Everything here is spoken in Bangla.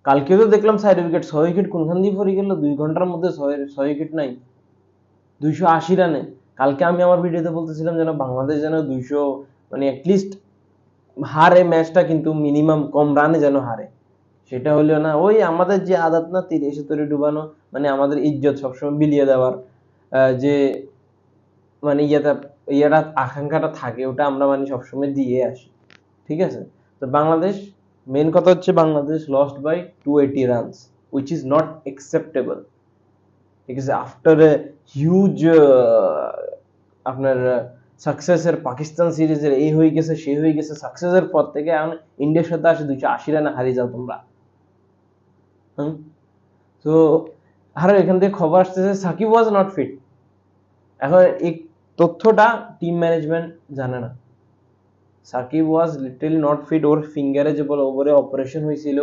কালকেও তো দেখলাম 6 উইকেট, 6 উইকেট কোনখান দিয়ে পড়ে গেল, 2 ঘন্টার মধ্যে 6 উইকেট নাই, 280 রানে। কালকে আমি আমার ভিডিওতে বলতেছিলাম যেন বাংলাদেশ যেন 200 মানে অ্যাটলিস্ট হারে ম্যাচটা, কিন্তু মিনিমাম কম রানে যেন হারে। সেটা হলো না, ওই আমাদের যে আদত না তীরে এসে তরে ডুবানো, মানে আমাদের ইজ্জত সবসময় বিলিয়ে দেওয়ার যে মানে ইয়েটা আকাঙ্ক্ষাটা থাকে, ওটা আমরা মানে সবসময় দিয়ে আসি। ঠিক আছে, তো বাংলাদেশ, মেন কথা হচ্ছে Bangladesh lost by 280 runs, which is not acceptable. ঠিক আছে, আফটার এ হিউজ আপনার সাকসেসের পাকিস্তান সিরিজের এই হয়ে গেছে সেই হয়ে গেছে, সাকসেসের পর থেকে এখন ইন্ডিয়ার সাথে আসে 280 রানে হারিয়ে যাও তোমরা। তো আর এখান থেকে খবর আসতেছে সাকিব ওয়াজ নট ফিট। এখন এই তথ্যটা টিম ম্যানেজমেন্ট জানে না। সাকিব ওয়াজ লিটারালি নট ফিট, ওর ফিঙ্গারে যে বলে ওভারে অপারেশন হয়েছিল,